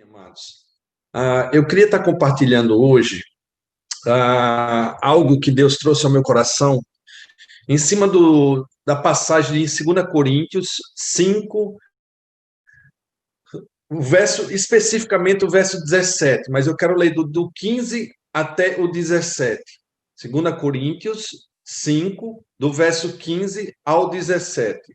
Amados, eu queria estar compartilhando hoje algo que Deus trouxe ao meu coração em cima da passagem em 2 Coríntios 5, especificamente o verso 17, mas eu quero ler do 15 até o 17. 2 Coríntios 5, do verso 15 ao 17.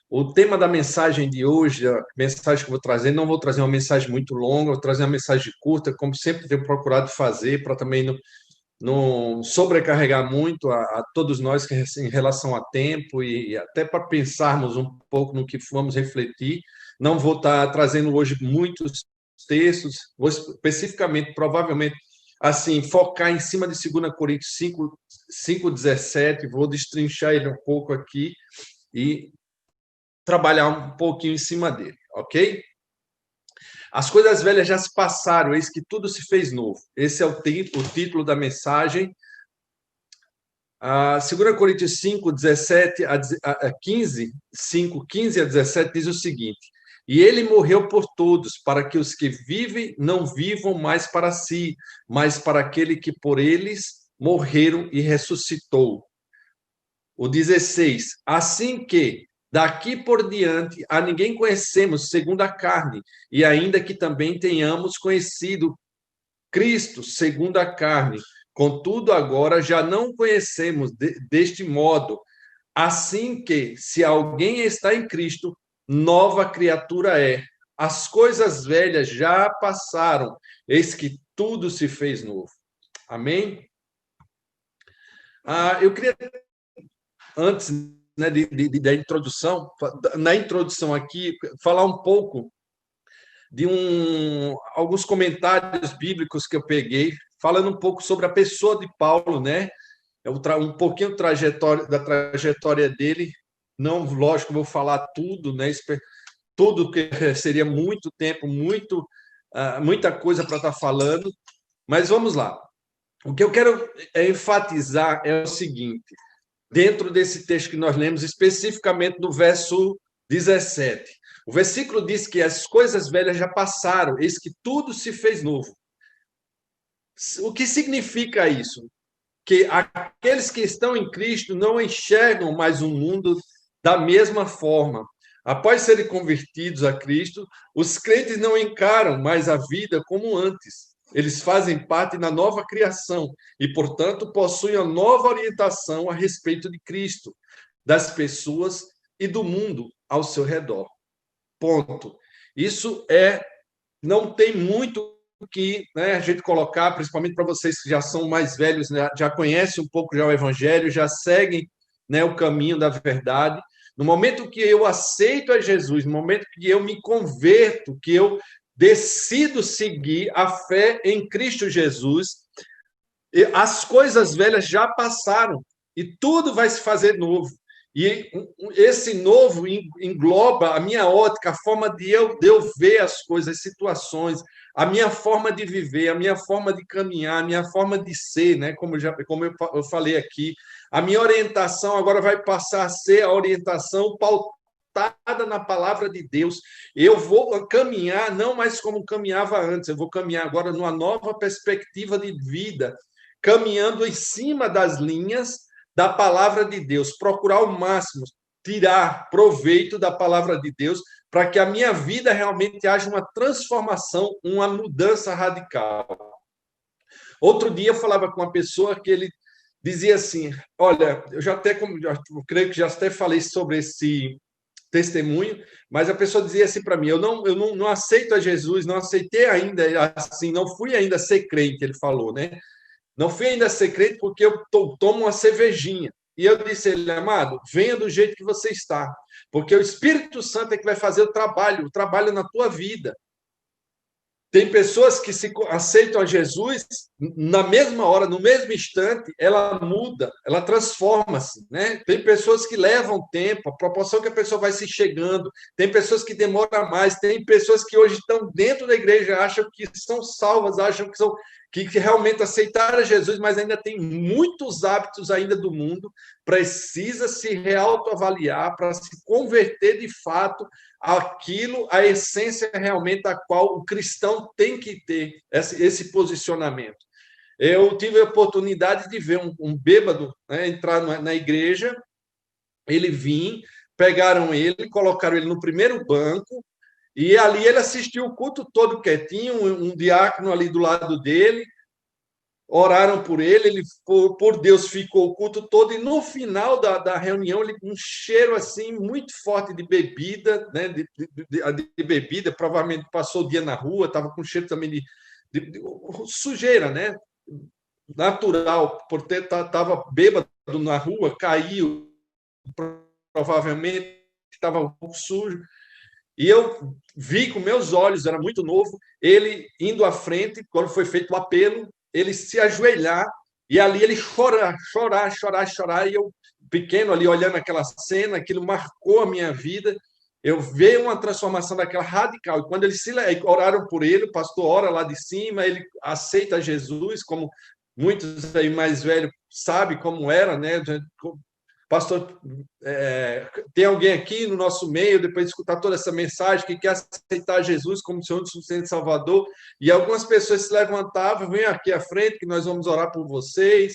O tema da mensagem de hoje, a mensagem que eu vou trazer, não vou trazer uma mensagem muito longa, vou trazer uma mensagem curta, como sempre tenho procurado fazer, para também não sobrecarregar muito a todos nós em relação a tempo e até para pensarmos um pouco no que vamos refletir. Não vou estar trazendo hoje muitos textos, vou especificamente, provavelmente, assim, focar em cima de 2 Coríntios 5:17, vou destrinchar ele um pouco aqui e trabalhar um pouquinho em cima dele, ok? As coisas velhas já se passaram, eis que tudo se fez novo. Esse é o título da mensagem. 2 Coríntios 5, 17 a 15, 5, 15 a 17 diz o seguinte: E ele morreu por todos, para que os que vivem não vivam mais para si, mas para aquele que por eles morreram e ressuscitou. O 16: Assim que daqui por diante a ninguém conhecemos segundo a carne, e ainda que também tenhamos conhecido Cristo segundo a carne, contudo agora já não conhecemos deste modo. Assim que, se alguém está em Cristo, nova criatura é. As coisas velhas já passaram, eis que tudo se fez novo. Amém? Eu queria, antes, né, da introdução, na introdução aqui, falar um pouco de alguns comentários bíblicos que eu peguei, falando um pouco sobre a pessoa de Paulo, né? Um pouquinho da trajetória dele. Não, lógico, vou falar tudo, né? Tudo que seria muito tempo, muita coisa para estar falando, mas vamos lá. O que eu quero enfatizar é o seguinte: dentro desse texto que nós lemos, especificamente no verso 17. O versículo diz que as coisas velhas já passaram, eis que tudo se fez novo. O que significa isso? Que aqueles que estão em Cristo não enxergam mais o mundo da mesma forma. Após serem convertidos a Cristo, os crentes não encaram mais a vida como antes. Eles fazem parte da nova criação e, portanto, possuem a nova orientação a respeito de Cristo, das pessoas e do mundo ao seu redor. Ponto. Isso não tem muito que, né, a gente colocar, principalmente para vocês que já são mais velhos, né, já conhecem um pouco já o Evangelho, já seguem, né, o caminho da verdade. No momento que eu aceito a Jesus, no momento que eu me converto, que eu decido seguir a fé em Cristo Jesus, as coisas velhas já passaram e tudo vai se fazer novo. E esse novo engloba a minha ótica, a forma de eu ver as coisas, as situações, a minha forma de viver, a minha forma de caminhar, a minha forma de ser, né? Como eu falei aqui, a minha orientação agora vai passar a ser a orientação pautada na palavra de Deus. Eu vou caminhar não mais como caminhava antes, eu vou caminhar agora numa nova perspectiva de vida, caminhando em cima das linhas da palavra de Deus, procurar ao máximo tirar proveito da palavra de Deus para que a minha vida realmente haja uma transformação, uma mudança radical. Outro dia eu falava com uma pessoa que ele dizia assim, olha, eu creio que já até falei sobre esse testemunho, mas a pessoa dizia assim para mim, eu não aceito a Jesus, não aceitei ainda, assim, não fui ainda ser crente, ele falou, né? Não fui ainda ser crente porque eu tomo uma cervejinha. E eu disse a ele, amado, venha do jeito que você está, porque o Espírito Santo é que vai fazer o trabalho na tua vida. Tem pessoas que se aceitam a Jesus na mesma hora, no mesmo instante, ela muda, ela transforma-se, né? Tem pessoas que levam tempo, a proporção que a pessoa vai se chegando, tem pessoas que demoram mais, tem pessoas que hoje estão dentro da igreja, acham que são salvas, acham que são que realmente aceitaram Jesus, mas ainda tem muitos hábitos ainda do mundo, precisa se reautoavaliar para se converter de fato aquilo, a essência realmente a qual o cristão tem que ter esse posicionamento. Eu tive a oportunidade de ver um bêbado, né, entrar na igreja, ele vinha, pegaram ele, colocaram ele no primeiro banco, e ali ele assistiu o culto todo quietinho, um diácono ali do lado dele, oraram por ele por Deus ficou o culto todo, e no final da reunião, ele com um cheiro assim muito forte de bebida, né, de bebida, provavelmente passou o dia na rua, estava com cheiro também de sujeira, né, natural, por ter estava bêbado na rua, caiu, provavelmente estava um pouco sujo, e eu vi com meus olhos, era muito novo, ele indo à frente, quando foi feito o apelo, ele se ajoelhar, e ali ele chorar, e eu, pequeno ali, olhando aquela cena, aquilo marcou a minha vida, eu vi uma transformação daquela radical, e quando eles oraram por ele, o pastor ora lá de cima, ele aceita Jesus, como muitos aí mais velhos sabem como era, né? Pastor, tem alguém aqui no nosso meio, depois de escutar toda essa mensagem, que quer aceitar Jesus como Senhor e suficiente Salvador, e algumas pessoas se levantavam, vem aqui à frente, que nós vamos orar por vocês.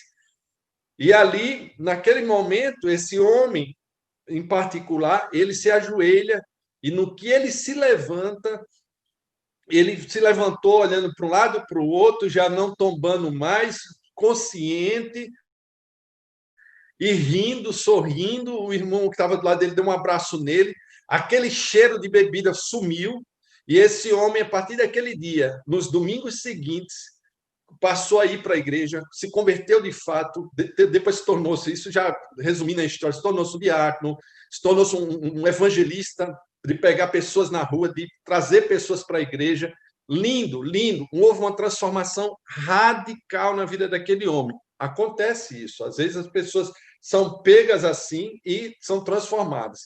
E ali, naquele momento, esse homem, em particular, ele se ajoelha, e no que ele se levanta, ele se levantou olhando para um lado, para o outro, já não tombando mais, consciente, e rindo, sorrindo, o irmão que estava do lado dele deu um abraço nele, aquele cheiro de bebida sumiu, e esse homem, a partir daquele dia, nos domingos seguintes, passou a ir para a igreja, se converteu de fato, depois se tornou-se, isso já resumindo a história, se tornou-se um diácono, se tornou-se um evangelista, de pegar pessoas na rua, de trazer pessoas para a igreja. Lindo, lindo. Houve uma transformação radical na vida daquele homem. Acontece isso. Às vezes as pessoas são pegas assim e são transformadas,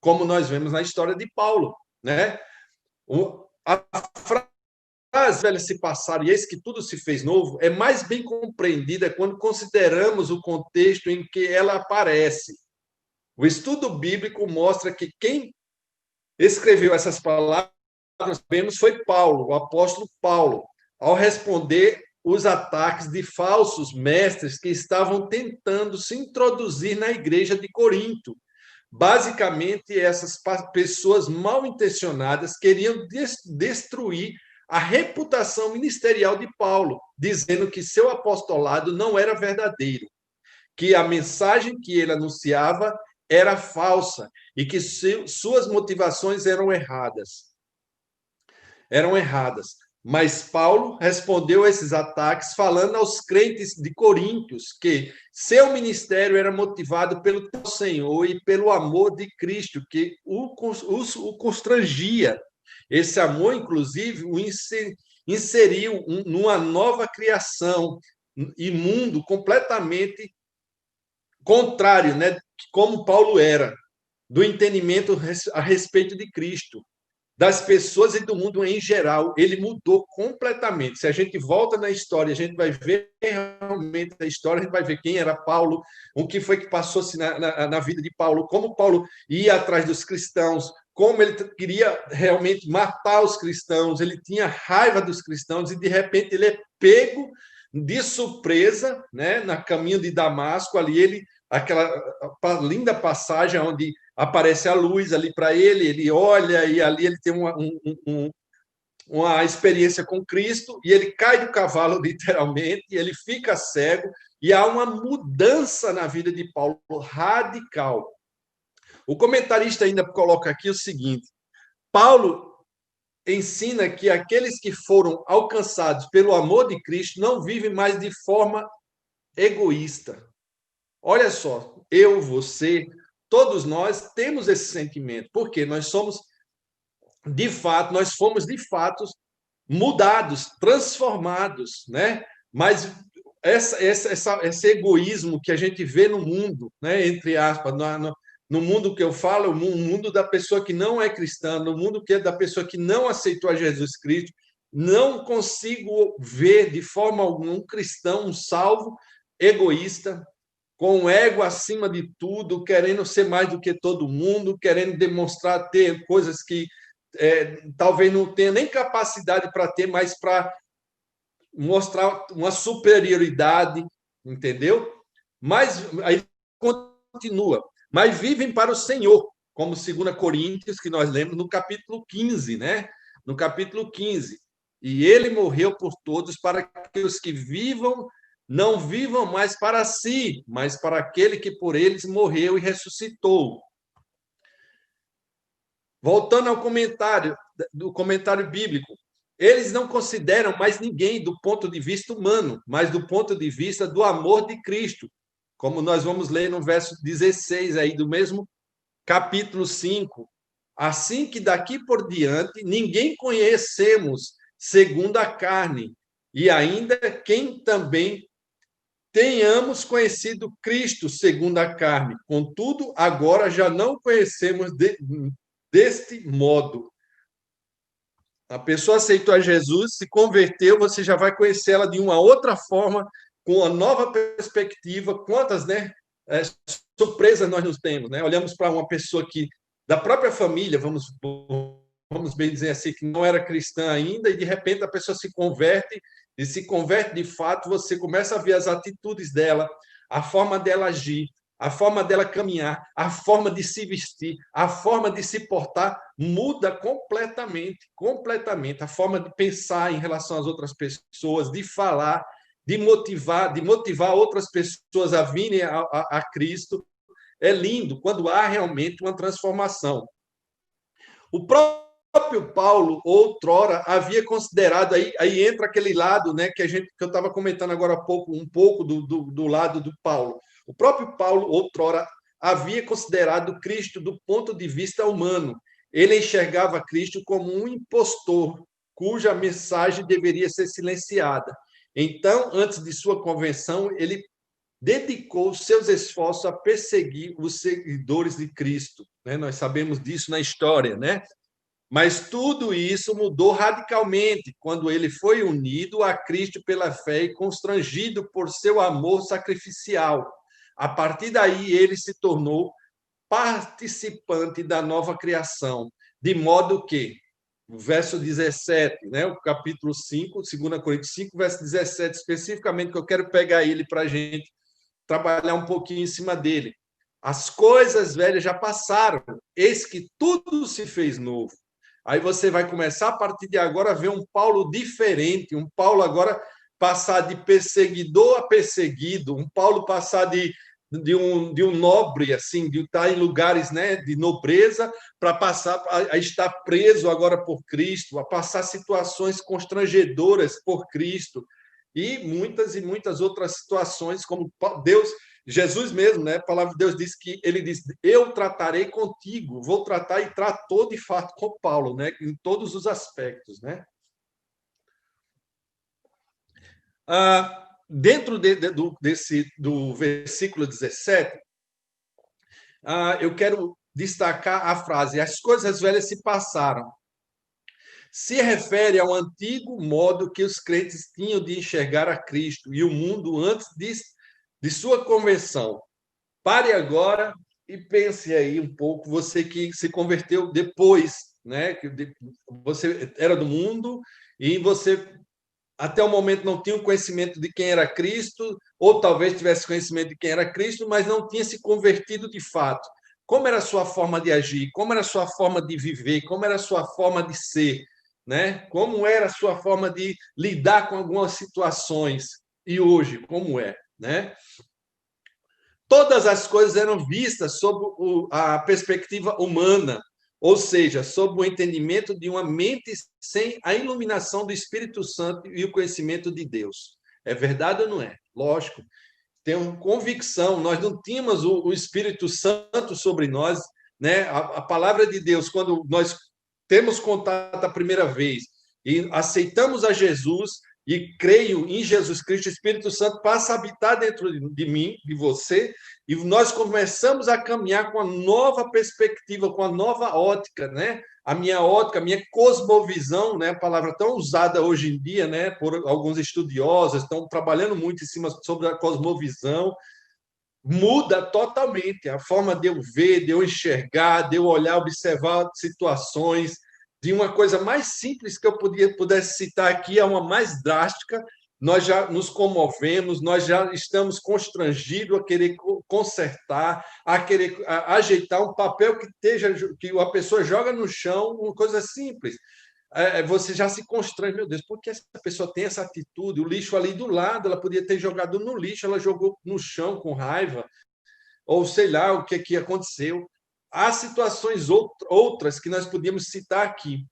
como nós vemos na história de Paulo, né? A frase velha se passaram e eis que tudo se fez novo é mais bem compreendida quando consideramos o contexto em que ela aparece. O estudo bíblico mostra que quem escreveu essas palavras, sabemos, foi Paulo, o apóstolo Paulo, ao responder os ataques de falsos mestres que estavam tentando se introduzir na igreja de Corinto. Basicamente, essas pessoas mal intencionadas queriam destruir a reputação ministerial de Paulo, dizendo que seu apostolado não era verdadeiro, que a mensagem que ele anunciava era falsa e que suas motivações eram erradas. Mas Paulo respondeu a esses ataques falando aos crentes de Coríntios que seu ministério era motivado pelo Senhor e pelo amor de Cristo, que o constrangia. Esse amor, inclusive, o inseriu numa nova criação e mundo completamente contrário, né, como Paulo era, do entendimento a respeito de Cristo, das pessoas e do mundo em geral. Ele mudou completamente. Se a gente volta na história, a gente vai ver realmente a história, a gente vai ver quem era Paulo, o que foi que passou-se na vida de Paulo, como Paulo ia atrás dos cristãos, como ele queria realmente matar os cristãos, ele tinha raiva dos cristãos, e de repente ele é pego de surpresa, né, na caminho de Damasco, ali ele, aquela linda passagem onde aparece a luz ali para ele, ele olha e ali ele tem uma experiência com Cristo, e ele cai do cavalo, literalmente, e ele fica cego, e há uma mudança na vida de Paulo radical. O comentarista ainda coloca aqui o seguinte: Paulo ensina que aqueles que foram alcançados pelo amor de Cristo não vivem mais de forma egoísta. Olha só, eu, você, todos nós temos esse sentimento, porque nós somos, de fato, mudados, transformados, né? Mas esse egoísmo que a gente vê no mundo, né? Entre aspas, no mundo que eu falo, no mundo da pessoa que não é cristã, no mundo que é da pessoa que não aceitou a Jesus Cristo, não consigo ver de forma alguma um cristão, um salvo, egoísta, com o ego acima de tudo, querendo ser mais do que todo mundo, querendo demonstrar ter coisas que talvez não tenha nem capacidade para ter, mas para mostrar uma superioridade, entendeu? Mas aí continua. Mas vivem para o Senhor, como 2 Coríntios, que nós lemos no capítulo 15, né? No capítulo 15. E ele morreu por todos para que os que vivam não vivam mais para si, mas para aquele que por eles morreu e ressuscitou. Voltando ao comentário, do comentário bíblico, eles não consideram mais ninguém do ponto de vista humano, mas do ponto de vista do amor de Cristo, como nós vamos ler no verso 16 aí do mesmo capítulo 5. Assim que daqui por diante ninguém conhecemos segundo a carne, e ainda quem também tenhamos conhecido Cristo segundo a carne. Contudo, agora já não conhecemos deste modo. A pessoa aceitou a Jesus, se converteu, você já vai conhecer ela de uma outra forma, com uma nova perspectiva. Quantas, né, surpresas nós nos temos, né? Olhamos para uma pessoa que da própria família, vamos bem dizer assim, que não era cristã ainda, e de repente a pessoa se converte, e se converte de fato, você começa a ver as atitudes dela, a forma dela agir, a forma dela caminhar, a forma de se vestir, a forma de se portar muda completamente, completamente. A forma de pensar em relação às outras pessoas, de falar, de motivar outras pessoas a virem a Cristo. É lindo quando há realmente uma transformação. O próprio Paulo, outrora, havia considerado, aí entra aquele lado, né, que eu estava comentando agora há pouco, um pouco do lado do Paulo. O próprio Paulo, outrora, havia considerado Cristo do ponto de vista humano. Ele enxergava Cristo como um impostor, cuja mensagem deveria ser silenciada. Então, antes de sua convenção, ele dedicou seus esforços a perseguir os seguidores de Cristo. Né? Nós sabemos disso na história, né? Mas tudo isso mudou radicalmente quando ele foi unido a Cristo pela fé e constrangido por seu amor sacrificial. A partir daí, ele se tornou participante da nova criação, de modo que, o verso 17, né, o capítulo 5, 2 Coríntios 5, verso 17, especificamente, que eu quero pegar ele para a gente trabalhar um pouquinho em cima dele. As coisas velhas já passaram, eis que tudo se fez novo. Aí você vai começar, a partir de agora, a ver um Paulo diferente, um Paulo agora passar de perseguidor a perseguido, um Paulo passar de um nobre, assim, de estar em lugares, né, de nobreza, para passar a estar preso agora por Cristo, a passar situações constrangedoras por Cristo, e muitas outras situações, como Deus, Jesus mesmo, né? A palavra de Deus diz que ele diz: eu tratarei contigo, vou tratar, e tratou de fato com Paulo, né? Em todos os aspectos, né? Dentro do versículo 17, eu quero destacar a frase: as coisas velhas se passaram. Se refere ao antigo modo que os crentes tinham de enxergar a Cristo e o mundo antes de sua conversão. Pare agora e pense aí um pouco, você que se converteu depois, né? Que você era do mundo e você até o momento não tinha o conhecimento de quem era Cristo, ou talvez tivesse conhecimento de quem era Cristo, mas não tinha se convertido de fato. Como era a sua forma de agir? Como era a sua forma de viver? Como era a sua forma de ser? Né? Como era a sua forma de lidar com algumas situações? E hoje, como é? Né? Todas as coisas eram vistas sob a perspectiva humana, ou seja, sob o entendimento de uma mente sem a iluminação do Espírito Santo e o conhecimento de Deus. É verdade ou não é? Lógico. Tenho convicção, nós não tínhamos o Espírito Santo sobre nós, né? A palavra de Deus, quando nós temos contato a primeira vez e aceitamos a Jesus e creio em Jesus Cristo, o Espírito Santo passa a habitar dentro de mim, de você, e nós começamos a caminhar com a nova perspectiva, com a nova ótica, né? A minha ótica, a minha cosmovisão, né? Palavra tão usada hoje em dia, né? Por alguns estudiosos, estão trabalhando muito em cima sobre a cosmovisão, muda totalmente a forma de eu ver, de eu enxergar, de eu olhar, observar situações, de uma coisa mais simples que eu pudesse citar aqui a uma mais drástica. Nós já nos comovemos, nós já estamos constrangidos a querer consertar, a querer ajeitar um papel que esteja, que a pessoa joga no chão, uma coisa simples. Você já se constrange, meu Deus, por que essa pessoa tem essa atitude? O lixo ali do lado, ela podia ter jogado no lixo, ela jogou no chão com raiva, ou sei lá o que aconteceu. Há situações outras que nós podíamos citar aqui.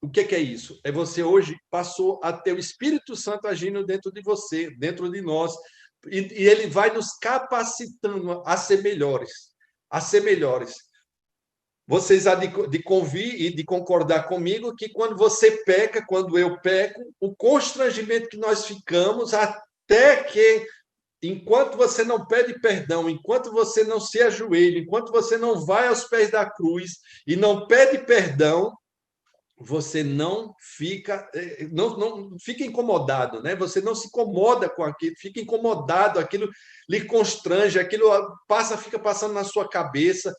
O que é isso? É você hoje passou a ter o Espírito Santo agindo dentro de você, dentro de nós, e ele vai nos capacitando a ser melhores, a ser melhores. Vocês há de convir e de concordar comigo que quando você peca, quando eu peco, o constrangimento que nós ficamos até que, enquanto você não pede perdão, enquanto você não se ajoelha, enquanto você não vai aos pés da cruz e não pede perdão, você não fica incomodado, né? Você não se incomoda com aquilo, fica incomodado, aquilo lhe constrange, aquilo fica passando na sua cabeça,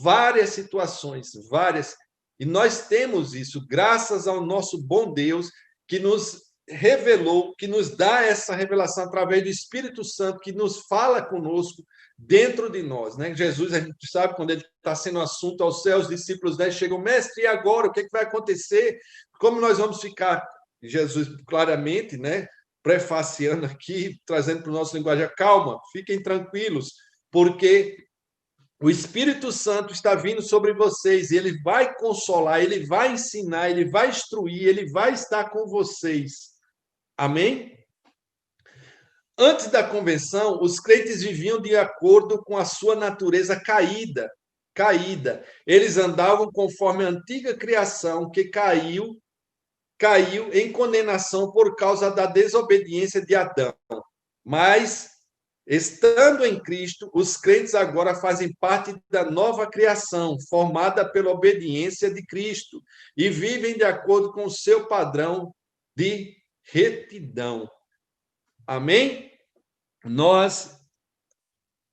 várias situações, várias. E nós temos isso graças ao nosso bom Deus que nos revelou, que nos dá essa revelação através do Espírito Santo, que nos fala conosco dentro de nós, né? Jesus, a gente sabe, quando ele está sendo assunto aos céus, os discípulos dele chegam, mestre, e agora? O que vai acontecer? Como nós vamos ficar? Jesus, claramente, né? Prefaciando aqui, trazendo para o nosso linguagem, calma, fiquem tranquilos, porque o Espírito Santo está vindo sobre vocês e ele vai consolar, ele vai ensinar, ele vai instruir, ele vai estar com vocês. Amém? Antes da convenção, os crentes viviam de acordo com a sua natureza caída. Eles andavam conforme a antiga criação que caiu em condenação por causa da desobediência de Adão. Mas, estando em Cristo, os crentes agora fazem parte da nova criação, formada pela obediência de Cristo, e vivem de acordo com o seu padrão de retidão. Amém? Nós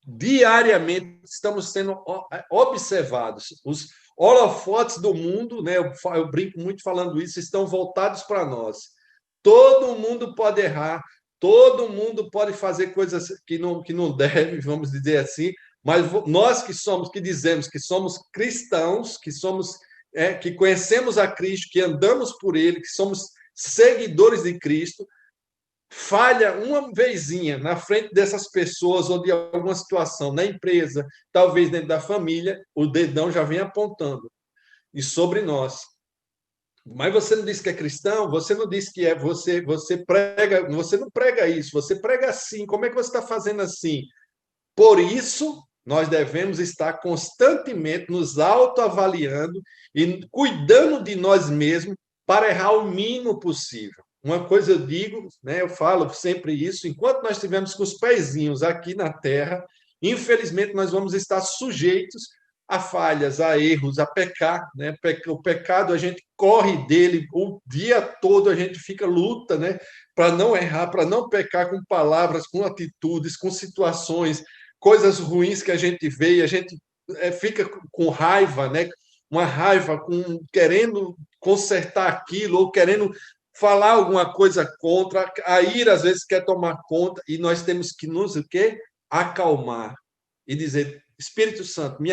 diariamente estamos sendo observados. Os holofotes do mundo, né? Eu brinco muito falando isso, estão voltados para nós. Todo mundo pode errar, todo mundo pode fazer coisas que não deve, vamos dizer assim, mas nós que dizemos que somos cristãos, que conhecemos a Cristo, que andamos por Ele, que somos seguidores de Cristo, falha uma vezinha na frente dessas pessoas ou de alguma situação na empresa, talvez dentro da família, o dedão já vem apontando e sobre nós. Mas você não diz que é cristão, você não diz que é você prega, você não prega isso, você prega assim. Como é que você está fazendo assim? Por isso, nós devemos estar constantemente nos autoavaliando e cuidando de nós mesmos para errar o mínimo possível. Uma coisa eu digo, né, eu falo sempre isso, enquanto nós estivermos com os pezinhos aqui na terra, infelizmente nós vamos estar sujeitos a falhas, a erros, a pecar, né? O pecado, a gente corre dele o dia todo, a gente luta, né, para não errar, para não pecar com palavras, com atitudes, com situações, coisas ruins que a gente vê e a gente fica com raiva, né? Uma raiva, querendo consertar aquilo ou querendo falar alguma coisa contra, a ira às vezes quer tomar conta e nós temos que nos acalmar e dizer, Espírito Santo, me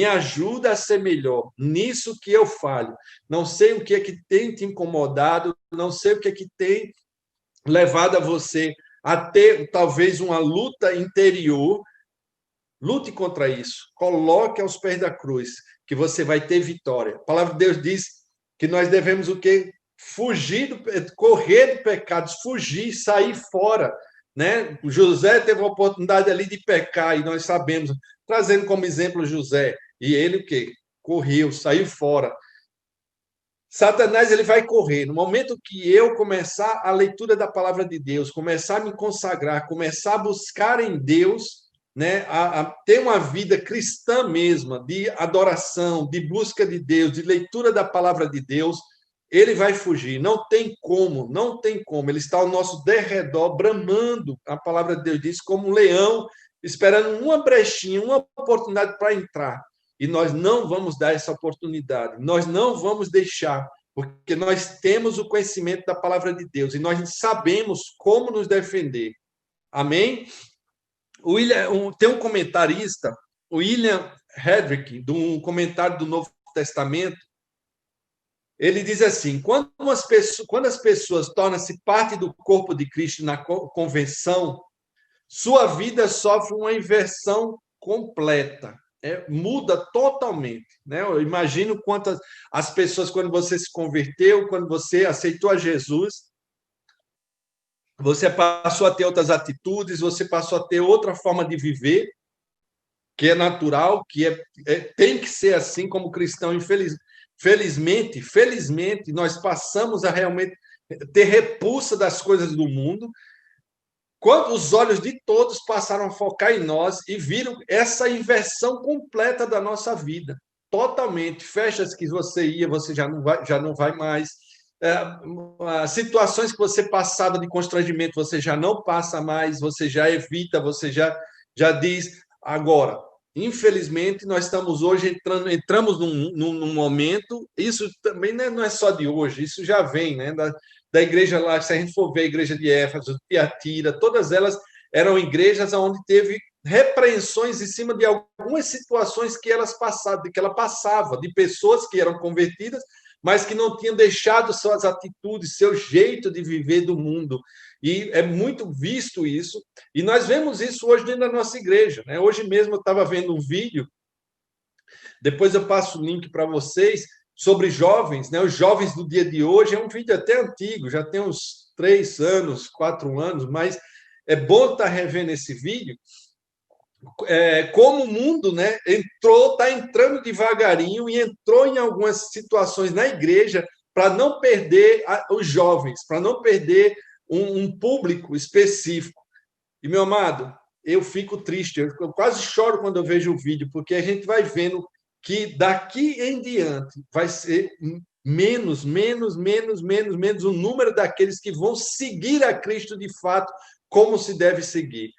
ajuda a ser melhor nisso que eu falho. Não sei o que é que tem te incomodado, não sei o que é que tem levado a você a ter talvez uma luta interior. Lute contra isso, coloque aos pés da cruz, que você vai ter vitória. A palavra de Deus diz que nós devemos o quê? Correr do pecado, fugir, sair fora, né? O José teve a oportunidade ali de pecar e nós sabemos, trazendo como exemplo José, e ele o quê? Correu, saiu fora. Satanás ele vai correr. No momento que eu começar a leitura da palavra de Deus, começar a me consagrar, começar a buscar em Deus, né, a ter uma vida cristã mesma, de adoração, de busca de Deus, de leitura da palavra de Deus, ele vai fugir. Não tem como, não tem como. Ele está ao nosso derredor, bramando, a palavra de Deus diz, como um leão, esperando uma brechinha, uma oportunidade para entrar. E nós não vamos dar essa oportunidade, nós não vamos deixar, porque nós temos o conhecimento da palavra de Deus e nós sabemos como nos defender. Amém? Tem um comentarista, o William Hedrick, de um comentário do Novo Testamento, ele diz assim: quando as pessoas tornam-se parte do corpo de Cristo na convenção, sua vida sofre uma inversão completa. Muda totalmente. Né? Eu imagino quantas as pessoas, quando você se converteu, quando você aceitou a Jesus, você passou a ter outras atitudes, você passou a ter outra forma de viver, que é natural, tem que ser assim como cristão. Felizmente, nós passamos a realmente ter repulsa das coisas do mundo, quando os olhos de todos passaram a focar em nós e viram essa inversão completa da nossa vida, totalmente. Festas que você ia, você já não vai mais. Situações que você passava de constrangimento, você já não passa mais, você já evita, você já diz. Agora, infelizmente, nós estamos hoje entramos num momento, isso também não é só de hoje, isso já vem, né, da igreja lá, se a gente for ver a igreja de Éfeso, Tiatira, todas elas eram igrejas onde teve repreensões em cima de algumas situações que ela passava, de pessoas que eram convertidas, mas que não tinham deixado suas atitudes, seu jeito de viver do mundo. E é muito visto isso, e nós vemos isso hoje dentro da nossa igreja. Né? Hoje mesmo eu estava vendo um vídeo, depois eu passo o link para vocês, sobre jovens, né? Os jovens do dia de hoje. É um vídeo até antigo, já tem uns 3 anos, 4 anos, mas é bom estar revendo esse vídeo. Como o mundo, né, está entrando devagarinho e entrou em algumas situações na igreja para não perder os jovens, para não perder um público específico. E, meu amado, eu fico triste, eu quase choro quando eu vejo o vídeo, porque a gente vai vendo que daqui em diante vai ser menos o número daqueles que vão seguir a Cristo de fato, como se deve seguir.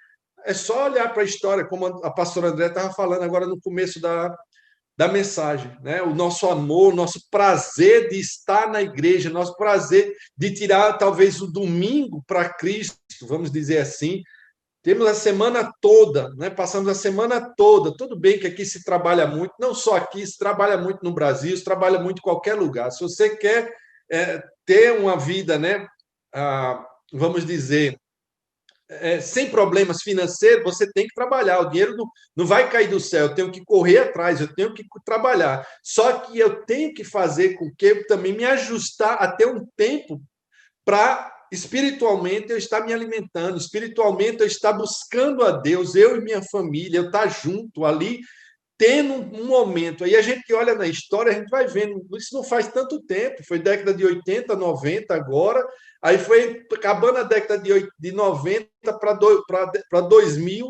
É só olhar para a história, como a pastora André estava falando agora no começo da mensagem, né? O nosso amor, o nosso prazer de estar na igreja, nosso prazer de tirar talvez o domingo para Cristo, vamos dizer assim. Temos a semana toda, né? Passamos a semana toda. Tudo bem que aqui se trabalha muito, não só aqui, se trabalha muito no Brasil, se trabalha muito em qualquer lugar. Se você quer ter uma vida, né? Vamos dizer, sem problemas financeiros, você tem que trabalhar. O dinheiro não vai cair do céu. Eu tenho que correr atrás, eu tenho que trabalhar. Só que eu tenho que fazer com que eu também me ajustar a ter um tempo para espiritualmente eu estar me alimentando, espiritualmente eu estar buscando a Deus, eu e minha família, eu estar junto ali, tendo um momento. Aí a gente que olha na história, a gente vai vendo, isso não faz tanto tempo, foi década de 80, 90 agora, aí foi acabando a década de 90 para 2000,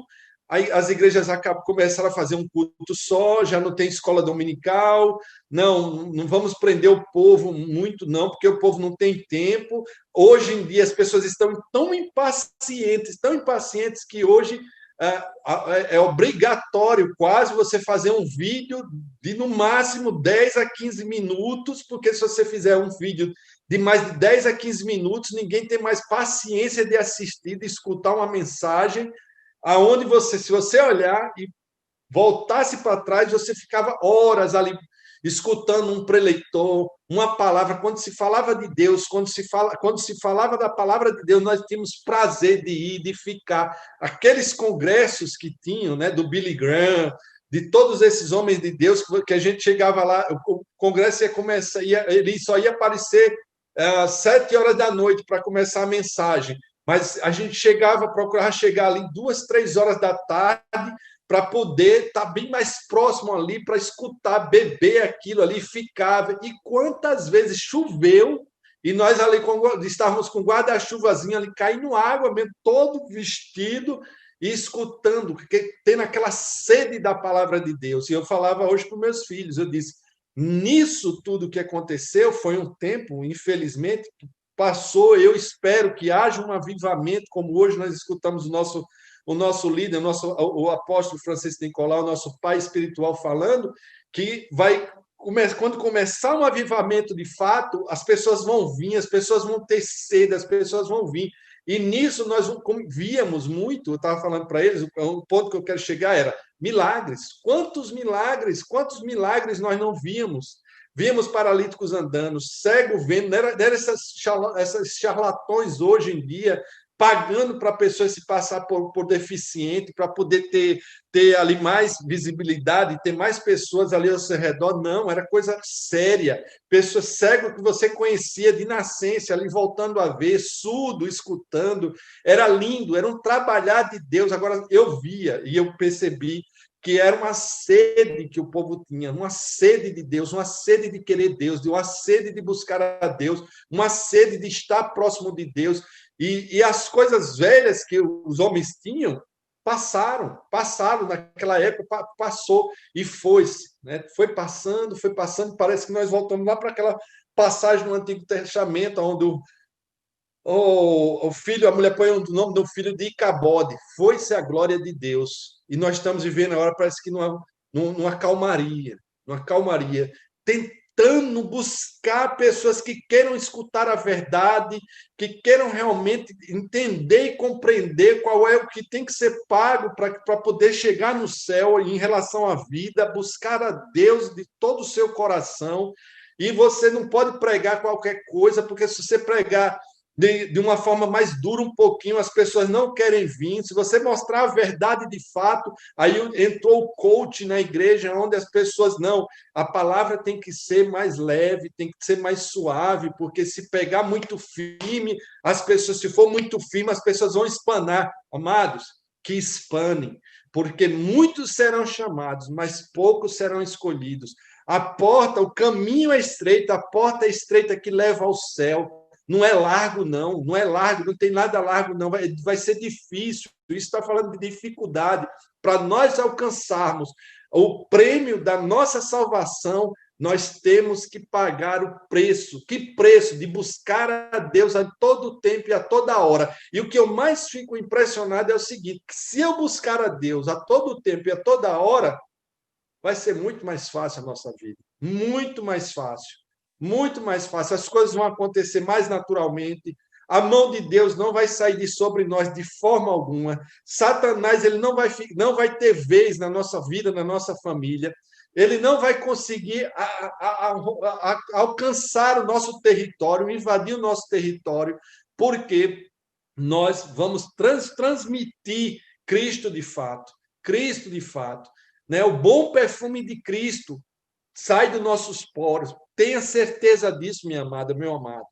aí as igrejas começaram a fazer um culto só, já não tem escola dominical, não vamos prender o povo muito, não, porque o povo não tem tempo. Hoje em dia as pessoas estão tão impacientes que hoje é obrigatório quase você fazer um vídeo de no máximo 10 a 15 minutos, porque se você fizer um vídeo de mais de 10 a 15 minutos, ninguém tem mais paciência de assistir, de escutar uma mensagem aonde se você olhar e voltasse para trás, você ficava horas ali escutando um preleitor, uma palavra. Quando se falava de Deus, quando se falava da palavra de Deus, nós tínhamos prazer de ir, de ficar. Aqueles congressos que tinham, né, do Billy Graham, de todos esses homens de Deus, que a gente chegava lá, o congresso ele só ia aparecer às 7 horas da noite para começar a mensagem. Mas a gente procurava chegar ali 2, 3 horas da tarde, para poder estar bem mais próximo ali, para escutar, beber aquilo ali, ficar. E quantas vezes choveu e nós ali estávamos com guarda-chuvazinho ali, caindo água mesmo, todo vestido, e escutando, tendo aquela sede da palavra de Deus. E eu falava hoje para os meus filhos, eu disse, nisso tudo que aconteceu, foi um tempo, infelizmente, que passou, eu espero que haja um avivamento, como hoje nós escutamos o nosso líder, o apóstolo Francisco Nicolau, o nosso pai espiritual falando, que vai quando começar um avivamento de fato, as pessoas vão vir, as pessoas vão ter sede, as pessoas vão vir. E nisso nós víamos muito, eu estava falando para eles, o ponto que eu quero chegar era milagres. Quantos milagres nós não víamos? Víamos paralíticos andando, cego vendo, não era essas charlatões hoje em dia, pagando para pessoas se passar por deficiente, para poder ter ali mais visibilidade, ter mais pessoas ali ao seu redor. Não, era coisa séria. Pessoas cegas que você conhecia de nascença, ali voltando a ver, surdo, escutando. Era lindo, era um trabalhar de Deus. Agora, eu via e eu percebi que era uma sede que o povo tinha, uma sede de Deus, uma sede de querer Deus, uma sede de buscar a Deus, uma sede de estar próximo de Deus. E as coisas velhas que os homens tinham passaram naquela época, passou e foi-se, né? Foi passando, parece que nós voltamos lá para aquela passagem no Antigo Testamento, onde o filho, a mulher põe o nome do filho de Icabode, foi-se a glória de Deus. E nós estamos vivendo agora, parece que numa calmaria, tentando buscar pessoas que queiram escutar a verdade, que queiram realmente entender e compreender qual é o que tem que ser pago para poder chegar no céu em relação à vida, buscar a Deus de todo o seu coração. E você não pode pregar qualquer coisa, porque se você pregar de uma forma mais dura um pouquinho, as pessoas não querem vir. Se você mostrar a verdade de fato, aí entrou o coach na igreja, onde as pessoas, não, a palavra tem que ser mais leve, tem que ser mais suave, porque se pegar muito firme, se for muito firme, as pessoas vão espanar. Amados, que espanem, porque muitos serão chamados, mas poucos serão escolhidos. O caminho é estreito, a porta é estreita que leva ao céu. Não é largo, não é largo, não tem nada largo, não. Vai ser difícil. Isso está falando de dificuldade. Para nós alcançarmos o prêmio da nossa salvação, nós temos que pagar o preço. Que preço? De buscar a Deus a todo tempo e a toda hora. E o que eu mais fico impressionado é o seguinte: que se eu buscar a Deus a todo tempo e a toda hora, vai ser muito mais fácil a nossa vida. Muito mais fácil. Muito mais fácil, as coisas vão acontecer mais naturalmente, a mão de Deus não vai sair de sobre nós de forma alguma, Satanás ele não vai ter vez na nossa vida, na nossa família, ele não vai conseguir alcançar o nosso território, invadir o nosso território, porque nós vamos transmitir Cristo de fato, né? O bom perfume de Cristo sai dos nossos poros. Tenha certeza disso, minha amada, meu amado.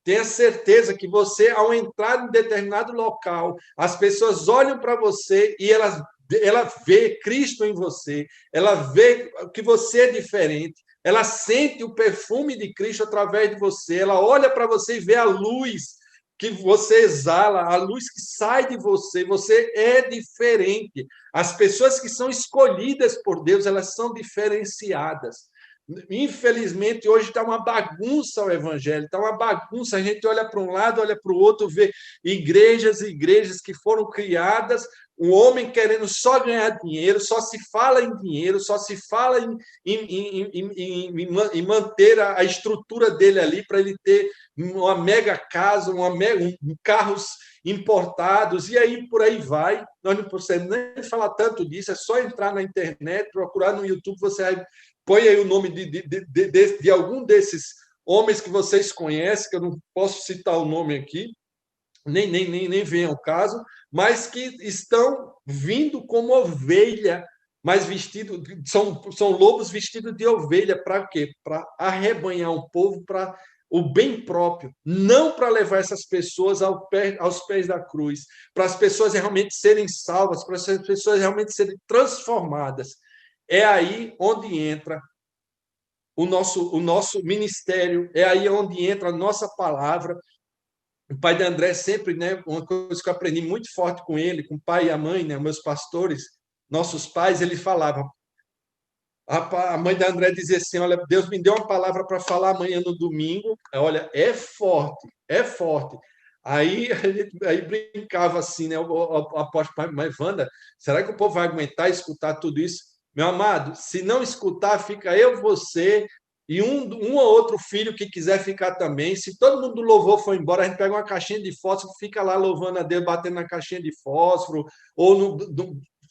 Tenha certeza que você, ao entrar em determinado local, as pessoas olham para você e ela vê Cristo em você, ela vê que você é diferente, ela sente o perfume de Cristo através de você, ela olha para você e vê a luz que você exala, a luz que sai de você, você é diferente. As pessoas que são escolhidas por Deus, elas são diferenciadas. Infelizmente, hoje está uma bagunça o evangelho, está uma bagunça. A gente olha para um lado, olha para o outro, vê igrejas e igrejas que foram criadas, o homem querendo só ganhar dinheiro, só se fala em dinheiro, só se fala em manter a estrutura dele ali para ele ter uma mega casa, carros importados, e aí por aí vai. Nós não precisamos nem falar tanto disso, é só entrar na internet, procurar no YouTube, você vai. Põe aí o nome de algum desses homens que vocês conhecem, que eu não posso citar o nome aqui, nem vem ao caso, mas que estão vindo como ovelha, mas vestido são lobos vestidos de ovelha. Para quê? Para arrebanhar o povo, para o bem próprio, não para levar essas pessoas aos pés da cruz, para as pessoas realmente serem salvas, para as pessoas realmente serem transformadas. É aí onde entra o nosso ministério, é aí onde entra a nossa palavra. O pai de André sempre, né, uma coisa que eu aprendi muito forte com ele, com o pai e a mãe, né, meus pastores, nossos pais, ele falava, a mãe da André dizia assim, olha, Deus me deu uma palavra para falar amanhã no domingo, olha, é forte, é forte. Aí, aí brincava assim, né, o apóstolo, mas Wanda, será que o povo vai aguentar escutar tudo isso? Meu amado, se não escutar, fica eu, você e um ou outro filho que quiser ficar também. Se todo mundo do louvor for embora, a gente pega uma caixinha de fósforo, fica lá louvando a Deus, batendo na caixinha de fósforo, ou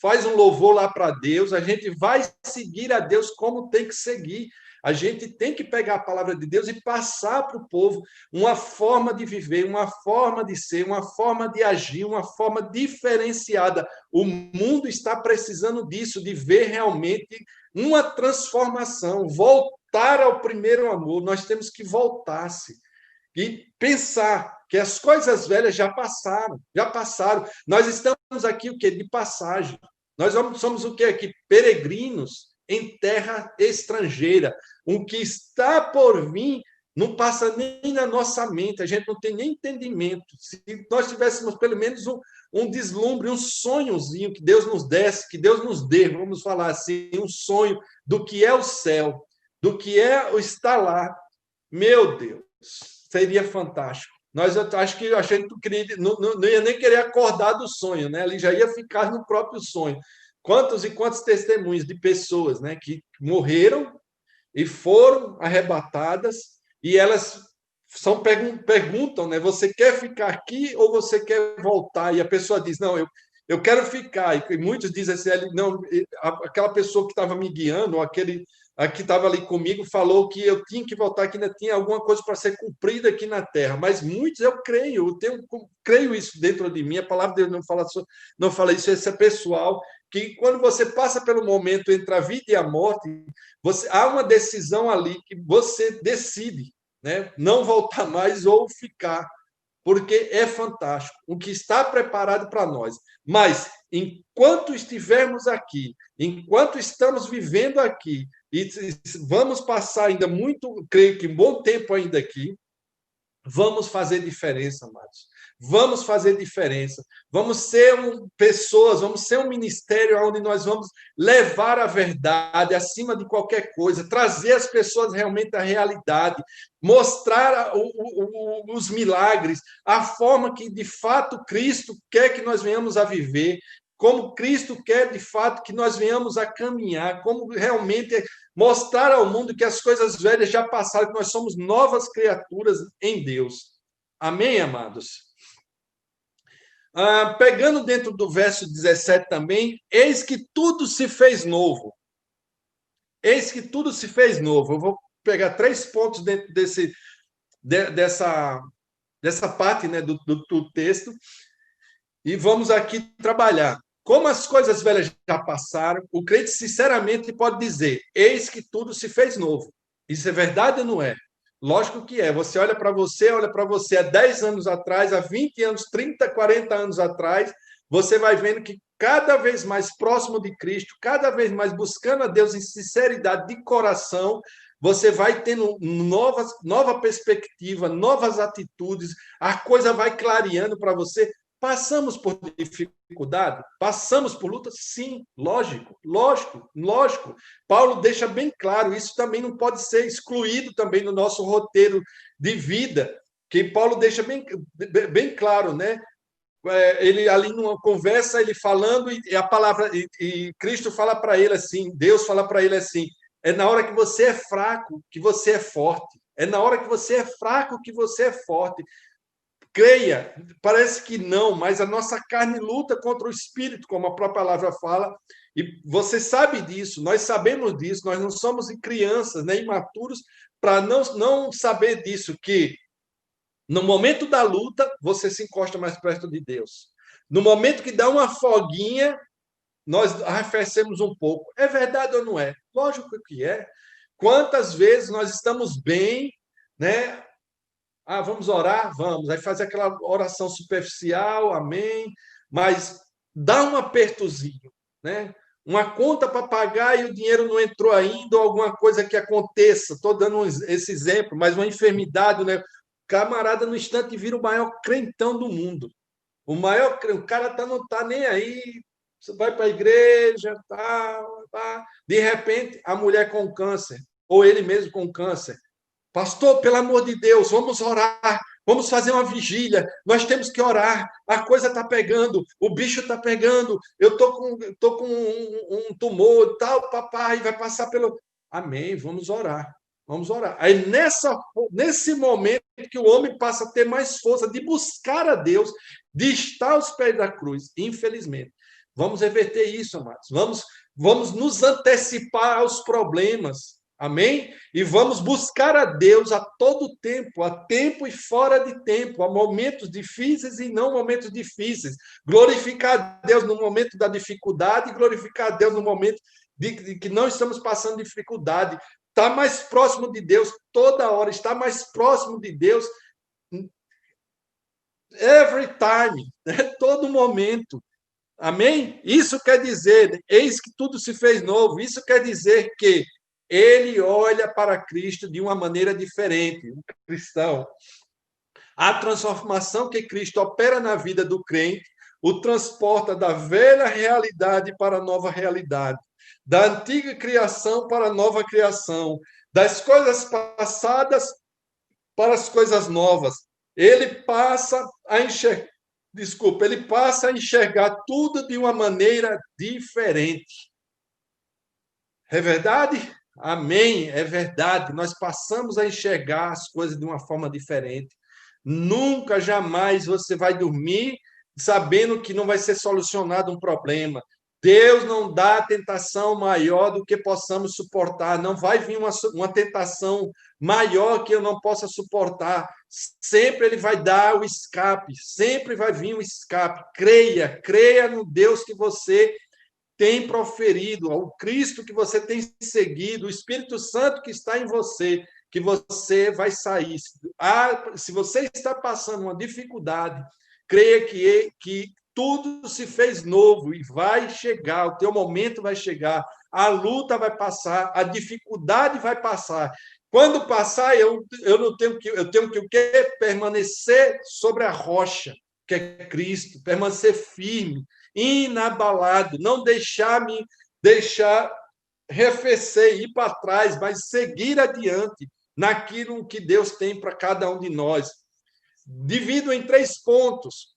faz um louvor lá para Deus, a gente vai seguir a Deus como tem que seguir. A gente tem que pegar a palavra de Deus e passar para o povo uma forma de viver, uma forma de ser, uma forma de agir, uma forma diferenciada. O mundo está precisando disso, de ver realmente uma transformação, voltar ao primeiro amor. Nós temos que voltar-se e pensar que as coisas velhas já passaram, já passaram. Nós estamos aqui o quê? De passagem. Nós somos o quê aqui? Peregrinos em terra estrangeira. O que está por vir não passa nem na nossa mente, a gente não tem nem entendimento. Se nós tivéssemos pelo menos um deslumbre, um sonhozinho que Deus nos desse, que Deus nos dê, vamos falar assim, um sonho do que é o céu, do que é o estar lá, meu Deus, seria fantástico. Eu acho que a gente não ia nem querer acordar do sonho, né? Ele já ia ficar no próprio sonho. Quantos e quantos testemunhos de pessoas, né, que morreram e foram arrebatadas e elas perguntam, né? Você quer ficar aqui ou você quer voltar? E a pessoa diz, não, eu quero ficar. E muitos dizem assim, não, aquela pessoa que estava me guiando, ou aquele que estava ali comigo, falou que eu tinha que voltar, que ainda tinha alguma coisa para ser cumprida aqui na terra. Mas muitos eu creio, creio isso dentro de mim. A palavra de Deus não fala isso, isso é pessoal. Que quando você passa pelo momento entre a vida e a morte, há uma decisão ali que você decide, né? Não voltar mais ou ficar, porque é fantástico o que está preparado para nós. Mas enquanto estivermos aqui, enquanto estamos vivendo aqui, e vamos passar ainda muito, creio que um bom tempo ainda aqui, vamos fazer diferença, amados. Vamos fazer diferença. Vamos ser pessoas, vamos ser um ministério onde nós vamos levar a verdade acima de qualquer coisa, trazer as pessoas realmente à realidade, mostrar os milagres, a forma que de fato Cristo quer que nós venhamos a viver, como Cristo quer de fato que nós venhamos a caminhar, como realmente mostrar ao mundo que as coisas velhas já passaram, que nós somos novas criaturas em Deus. Amém, amados? Pegando dentro do verso 17 também, eis que tudo se fez novo. Eis que tudo se fez novo. Eu vou pegar 3 pontos dentro dessa parte, né, do texto e vamos aqui trabalhar. Como as coisas velhas já passaram, o crente sinceramente pode dizer, eis que tudo se fez novo. Isso é verdade ou não é? Lógico que é. Você olha para você há 10 anos atrás, há 20 anos, 30, 40 anos atrás, você vai vendo que cada vez mais próximo de Cristo, cada vez mais buscando a Deus em sinceridade de coração, você vai tendo nova perspectiva, novas atitudes, a coisa vai clareando para você. Passamos por dificuldade? Passamos por luta? Sim, lógico, lógico, lógico. Paulo deixa bem claro, isso também não pode ser excluído também no nosso roteiro de vida, que Paulo deixa bem claro, né? Ele ali numa conversa, ele falando, e a palavra, e Cristo fala para ele assim, Deus fala para ele assim, é na hora que você é fraco que você é forte. É na hora que você é fraco que você é forte. Creia, parece que não, mas a nossa carne luta contra o espírito, como a própria palavra fala, e você sabe disso, nós sabemos disso, nós não somos crianças, nem imaturos, para não saber disso, que no momento da luta, você se encosta mais perto de Deus. No momento que dá uma folguinha, nós arrefecemos um pouco. É verdade ou não é? Lógico que é. Quantas vezes nós estamos bem, né? Ah, vamos orar? Vamos. Aí faz aquela oração superficial, amém, mas dá um apertozinho, né? Uma conta para pagar e o dinheiro não entrou ainda, ou alguma coisa que aconteça. Estou dando esse exemplo, mas uma enfermidade, né? O camarada, no instante, vira o maior crentão do mundo. O cara não está nem aí, você vai para a igreja, tá. De repente, a mulher com câncer, ou ele mesmo com câncer. Pastor, pelo amor de Deus, vamos orar, vamos fazer uma vigília, nós temos que orar, a coisa está pegando, o bicho está pegando, eu tô com um tumor e tal, papai, vai passar pelo. Amém, vamos orar, vamos orar. Aí, nesse momento que o homem passa a ter mais força de buscar a Deus, de estar aos pés da cruz, infelizmente. Vamos reverter isso, amados. Vamos nos antecipar aos problemas. Amém? E vamos buscar a Deus a todo tempo, a tempo e fora de tempo, a momentos difíceis e não momentos difíceis. Glorificar a Deus no momento da dificuldade, glorificar a Deus no momento de que não estamos passando dificuldade. Estar mais próximo de Deus toda hora, estar mais próximo de Deus every time, né? Todo momento. Amém? Isso quer dizer, eis que tudo se fez novo. Isso quer dizer que ele olha para Cristo de uma maneira diferente, um cristão. A transformação que Cristo opera na vida do crente o transporta da velha realidade para a nova realidade, da antiga criação para a nova criação, das coisas passadas para as coisas novas. Ele passa a enxergar, ele passa a enxergar tudo de uma maneira diferente. É verdade? Amém, é verdade. Nós passamos a enxergar as coisas de uma forma diferente. Nunca, jamais você vai dormir sabendo que não vai ser solucionado um problema. Deus não dá tentação maior do que possamos suportar. Não vai vir uma tentação maior que eu não possa suportar. Sempre Ele vai dar o escape. Sempre vai vir o escape. Creia no Deus que você tem proferido, ao Cristo que você tem seguido, o Espírito Santo que está em você, que você vai sair. Se você está passando uma dificuldade, creia que tudo se fez novo e vai chegar, o teu momento vai chegar, a luta vai passar, a dificuldade vai passar. Quando passar, eu tenho que o quê? Permanecer sobre a rocha, que é Cristo, permanecer firme, inabalado, não deixar arrefecer, ir para trás, mas seguir adiante naquilo que Deus tem para cada um de nós. Divido em 3 pontos,